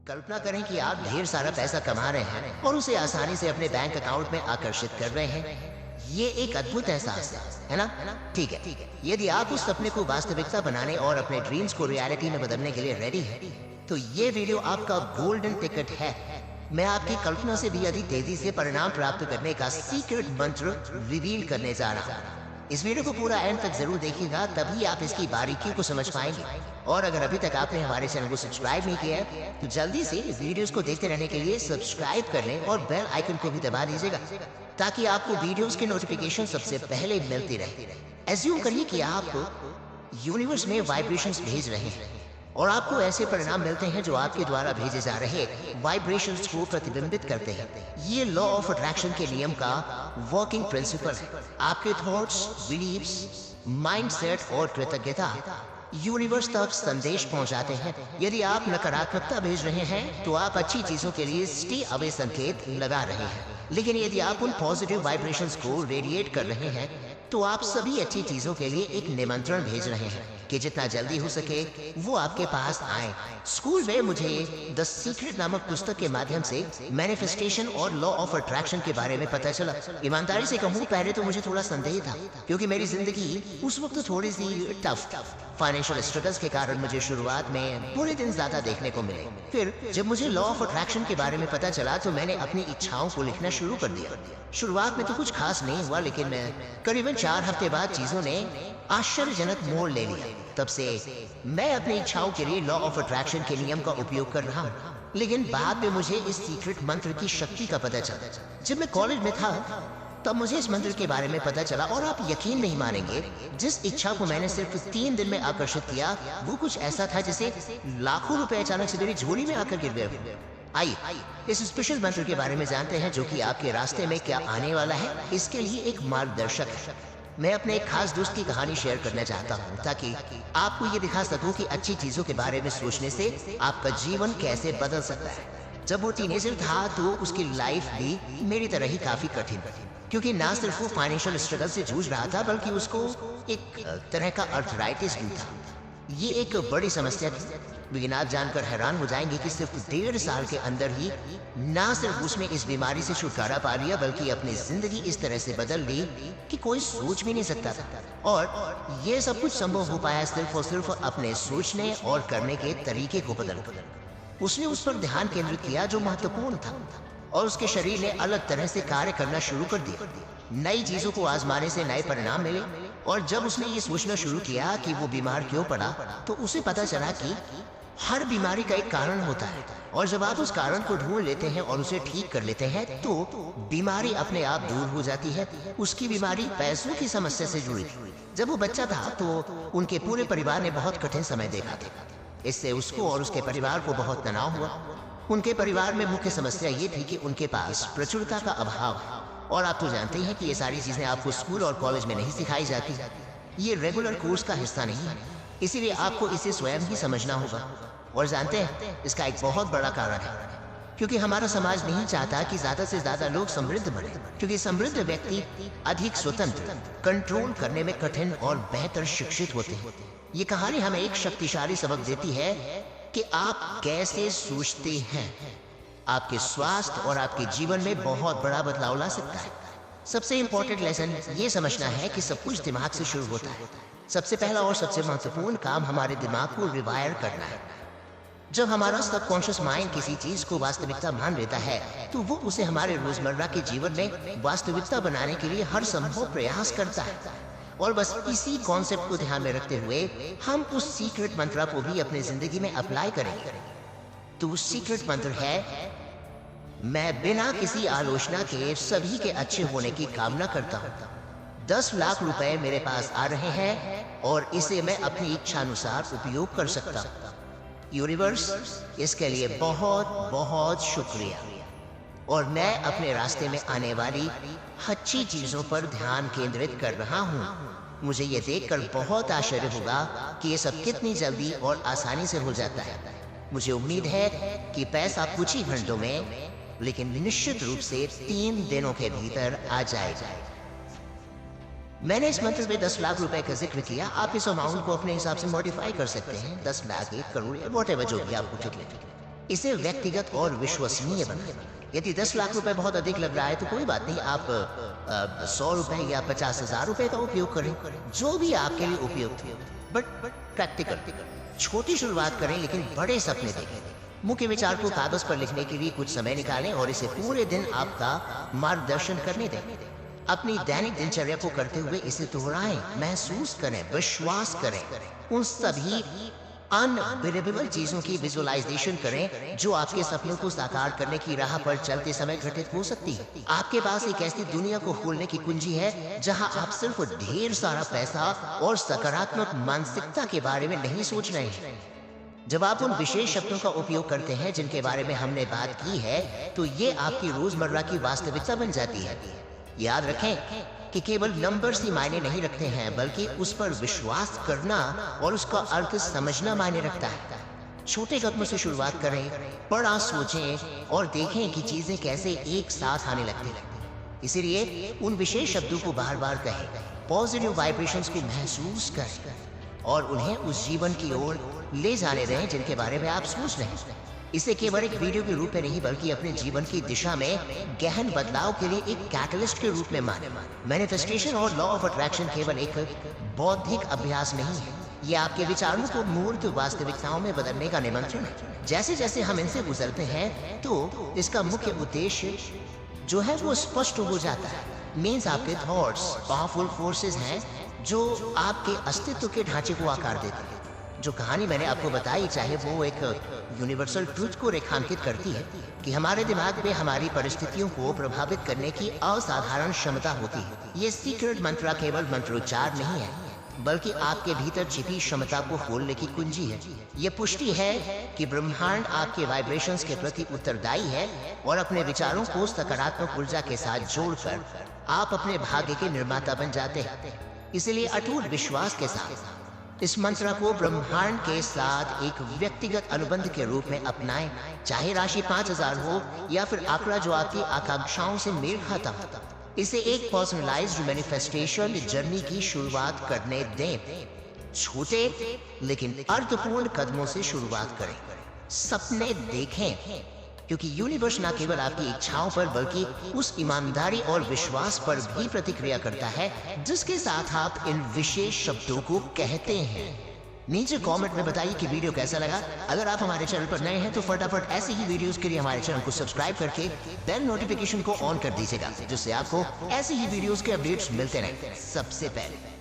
कल्पना करें कि आप ढेर सारा पैसा कमा रहे हैं और उसे आसानी से अपने बैंक अकाउंट में आकर्षित कर रहे हैं। ये एक अद्भुत एहसास है ना? ठीक है, यदि आप उस सपने को वास्तविकता बनाने और अपने ड्रीम्स को रियलिटी में बदलने के लिए रेडी है, तो ये वीडियो आपका गोल्डन टिकट है। मैं आपकी कल्पना से भी अधिक तेजी से परिणाम प्राप्त करने का सीक्रेट मंत्र रिवील करने जा रहा हूँ। इस वीडियो को पूरा एंड तक जरूर देखिएगा, तभी आप इसकी बारीकियों को समझ पाएंगे। और अगर अभी तक आपने हमारे चैनल को सब्सक्राइब नहीं किया है, तो जल्दी से इस वीडियोस को देखते रहने के लिए सब्सक्राइब कर लें और बेल आइकन को भी दबा दीजिएगा, ताकि आपको वीडियोस की नोटिफिकेशन सबसे पहले मिलती रहे। एज्यूम करिए कि आप यूनिवर्स में वाइब्रेशंस भेज रहे हैं और आपको ऐसे परिणाम मिलते हैं जो आपके द्वारा भेजे जा रहे वाइब्रेशंस को प्रतिबिंबित करते हैं। ये लॉ ऑफ अट्रैक्शन के नियम का वर्किंग प्रिंसिपल है। आपके थॉट्स, बिलीव्स, माइंडसेट और कृतज्ञता यूनिवर्स तक संदेश पहुंचाते हैं। यदि आप नकारात्मकता भेज रहे हैं, तो आप अच्छी चीजों के लिए स्टे अवे संकेत लगा रहे हैं। लेकिन यदि आप उन पॉजिटिव वाइब्रेशंस को रेडिएट कर रहे हैं, तो आप सभी अच्छी चीजों के लिए एक निमंत्रण भेज रहे हैं कि जितना जल्दी हो सके वो आपके पास आए। स्कूल में मुझे द सीक्रेट नामक पुस्तक के माध्यम से मैनिफेस्टेशन और लॉ ऑफ अट्रैक्शन के बारे में पता चला। ईमानदारी से कहूँ, पहले तो मुझे थोड़ा संदेह था, क्योंकि मेरी जिंदगी उस वक्त थोड़ी सी टफ फाइनेंशियल स्ट्रगल्स के कारण मुझे शुरुआत में पूरे दिन ज्यादा देखने को मिले। फिर जब मुझे लॉ ऑफ अट्रैक्शन के बारे में पता चला, तो मैंने अपनी इच्छाओं को लिखना शुरू कर दिया। शुरुआत में तो कुछ खास नहीं हुआ, लेकिन करीबन 4 हफ्ते बाद चीजों ने आश्चर्यजनक मोड़ ले लिया। तब से मैं अपनी इच्छाओं के लिए लॉ ऑफ अट्रैक्शन के नियम का उपयोग कर रहा हूँ। लेकिन बाद में मुझे इस सीक्रेट मंत्र की शक्ति का पता चला। जब मैं कॉलेज में था, तब मुझे इस मंत्र के बारे में पता चला, और आप यकीन नहीं मानेंगे, जिस इच्छा को मैंने सिर्फ 3 दिन में आकर्षित किया, वो कुछ ऐसा था जैसे लाखों रुपए अचानक से मेरी झोली में आकर गिर गए। आइए इस स्पेशल मंत्र के बारे में जानते हैं, जो कि आपके रास्ते में क्या आने वाला है, इसके लिए एक मार्गदर्शक है। मैं अपने एक खास दोस्त की कहानी शेयर करना चाहता हूँ, ताकि आपको ये दिखा सकूं कि अच्छी चीजों के बारे में सोचने से आपका जीवन कैसे बदल सकता है। जब वो टीनेजर था, तो उसकी लाइफ भी मेरी तरह ही काफी कठिन, क्योंकि ना सिर्फ वो फाइनेंशियल स्ट्रगल से जूझ रहा था, बल्कि उसको एक तरह का अर्थराइटिस भी था। ये एक बड़ी समस्या थी। लेकिन आप जानकर हैरान हो जाएंगे कि सिर्फ 1.5 साल के अंदर ही ना सिर्फ उसने इस बीमारी से छुटकारा पा लिया, बल्कि अपनी जिंदगी इस तरह से बदल ली कि कोई सोच भी नहीं सकता था। और ये सब कुछ संभव हो पाया सिर्फ और सिर्फ अपने सोचने और करने के तरीके को बदलकर। उसने उस पर ध्यान केंद्रित किया जो महत्वपूर्ण था, और उसके शरीर ने अलग तरह से कार्य करना शुरू कर दिया। नई चीजों को आजमाने से नए परिणाम मिले। और जब उसने ये सोचना शुरू किया कि वो बीमार क्यों पड़ा, तो उसे पता चला कि हर बीमारी का एक कारण होता है, और जब आप उस कारण को ढूंढ लेते हैं और उसे ठीक कर लेते हैं, तो बीमारी अपने आप दूर हो जाती है। उसकी बीमारी पैसों की समस्या से जुड़ी थी। जब वो बच्चा था, तो उनके पूरे परिवार ने बहुत कठिन समय देखा था। इससे उसको और उसके परिवार को बहुत तनाव हुआ। उनके परिवार में मुख्य समस्या ये थी कि उनके पास प्रचुरता का अभाव है। और आप तो जानते हैं कि ये सारी चीजें आपको स्कूल और कॉलेज में नहीं सिखाई जाती। ये रेगुलर कोर्स का हिस्सा नहीं है, इसीलिए आपको इसे स्वयं ही समझना होगा। और जानते हैं, इसका एक बहुत बड़ा कारण है, क्योंकि हमारा समाज नहीं चाहता कि ज्यादा से ज्यादा लोग समृद्ध बने, क्योंकि समृद्ध व्यक्ति अधिक स्वतंत्र, कंट्रोल करने में कठिन और बेहतर शिक्षित होते हैं। ये कहानी हमें एक शक्तिशाली सबक देती है कि आप कैसे सोचते हैं आपके स्वास्थ्य और आपके जीवन में बहुत बड़ा बदलाव ला सकता है। सबसे इंपॉर्टेंट लेसन ये समझना है कि सब कुछ दिमाग से शुरू होता है। सबसे पहला और सबसे महत्वपूर्ण काम हमारे दिमाग को रिवायर करना है। जब हमारा सबकॉन्शियस माइंड किसी चीज को वास्तविकता मान लेता है, तो वो उसे हमारे रोजमर्रा के जीवन में वास्तविकता बनाने के लिए हर संभव प्रयास करता है। और बस इसी कॉन्सेप्ट को ध्यान में रखते हुए हम उस सीक्रेट मंत्र को भी अपनी जिंदगी में अप्लाई करेंगे। तो उस सीक्रेट मंत्र है, मैं बिना किसी आलोचना के सभी के अच्छे होने की कामना करता हूँ। 10 लाख रुपए मेरे पास आ रहे हैं और इसे मैं अपनी इच्छा अनुसार उपयोग कर सकता हूँ। यूनिवर्स, इसके लिए बहुत बहुत शुक्रिया। और मैं अपने रास्ते में आने वाली अच्छी चीजों पर ध्यान केंद्रित कर रहा हूँ। मुझे ये देखकर बहुत आश्चर्य होगा कि ये सब कितनी जल्दी और आसानी से हो जाता है। मुझे उम्मीद है कि पैसा कुछ ही घंटों में, लेकिन निश्चित रूप से 3 दिनों के भीतर आ जाएगा। मैंने इस मंत्र में 10 लाख रुपए का जिक्र किया। आप इस अमाउंट को अपने हिसाब से मॉडिफाई कर सकते हैं, 10 लाख, 1 करोड़, वॉटेवर जो भी आपको ठीक लगे। इसे व्यक्तिगत और विश्वसनीय बनाएं। यदि 10 लाख रुपए बहुत अधिक लग रहा है तो कोई बात नहीं, आप 100 रुपए या 50,000 रुपए का उपयोग करें, जो भी आपके लिए उपयुक्त हो, बट प्रैक्टिकल। छोटी शुरुआत करें लेकिन बड़े सपने देखें। मुख्य विचार को कागज पर लिखने के लिए कुछ समय निकालें और इसे पूरे दिन आपका मार्गदर्शन करने दें। अपनी दैनिक दिनचर्या को करते हुए इसे दोहराएं, महसूस करें, विश्वास करें। उन सभी अनबिलीवेबल चीजों की विजुअलाइजेशन करें जो आपके सपनों को साकार करने की राह पर चलते समय घटित हो सकती है। आपके पास एक ऐसी दुनिया को खोलने की कुंजी है जहां आप सिर्फ ढेर सारा पैसा और सकारात्मक मानसिकता के बारे में नहीं सोच रहे हैं। जब आप उन विशेष शब्दों का उपयोग करते हैं जिनके बारे में हमने बात की है, तो ये आपकी रोजमर्रा की वास्तविकता बन जाती है। याद रखें कि केवल नंबर्स ही मायने नहीं रखते हैं, बल्कि उस पर विश्वास करना और उसका अर्थ समझना मायने रखता है। छोटे कदमों से शुरुआत करें, बड़ा सोचें और देखें कि चीजें कैसे एक साथ आने लगती हैं। इसीलिए उन विशेष शब्दों को बार बार कहें, पॉजिटिव वाइब्रेशंस को महसूस करें और उन्हें उस जीवन की ओर ले जाने दें जिनके बारे में आप सोच रहे हैं। इसे केवल एक वीडियो के रूप में नहीं, बल्कि अपने जीवन की दिशा में गहन बदलाव के लिए एक कैटलिस्ट के रूप में माने। मैनिफेस्टेशन और लॉ ऑफ अट्रैक्शन केवल एक बौद्धिक अभ्यास नहीं है, ये आपके विचारों को मूर्त वास्तविकताओं में बदलने का निमंत्रण है। जैसे जैसे हम इनसे गुजरते हैं तो इसका मुख्य उद्देश्य जो है वो स्पष्ट हो जाता है। मीन्स आपके थॉट्स पावरफुल फोर्सेस हैं जो आपके अस्तित्व के ढांचे को आकार देते हैं। जो कहानी मैंने आपको बताई, चाहे वो एक यूनिवर्सल ट्रूथ को रेखांकित करती है कि हमारे दिमाग में हमारी परिस्थितियों को प्रभावित करने की असाधारण क्षमता होती है। ये सीक्रेट मंत्र केवल मंत्रोच्चार नहीं है, बल्कि आपके भीतर छिपी क्षमता को खोलने की कुंजी है। ये पुष्टि है कि ब्रह्मांड आपके वाइब्रेशंस के प्रति उत्तरदायी है और अपने विचारों को सकारात्मक ऊर्जा के साथ जोड़कर आप अपने भाग्य के निर्माता बन जाते हैं। इसलिए अटूट विश्वास के साथ इस मंत्र को ब्रह्मांड के साथ एक व्यक्तिगत अनुबंध के रूप में अपनाएं, चाहे राशि 5,000 हो या फिर आंकड़ा जो आपकी आकांक्षाओं से मेल खाता हो। इसे एक पर्सनलाइज्ड मैनिफेस्टेशन जर्नी की शुरुआत करने दें। छोटे लेकिन अर्थपूर्ण कदमों से शुरुआत करें। सपने देखें, क्योंकि यूनिवर्स न केवल आपकी इच्छाओं पर बल्कि उस ईमानदारी और विश्वास पर भी प्रतिक्रिया करता है जिसके साथ आप इन विशेष शब्दों को कहते हैं। नीचे कमेंट में बताइए कि वीडियो कैसा लगा। अगर आप हमारे चैनल पर नए हैं तो फटाफट ऐसे ही वीडियोस के लिए हमारे चैनल को सब्सक्राइब करके बेल नोटिफिकेशन को ऑन कर दीजिएगा, जिससे आपको ऐसे ही वीडियोस के अपडेट्स मिलते रहें सबसे पहले।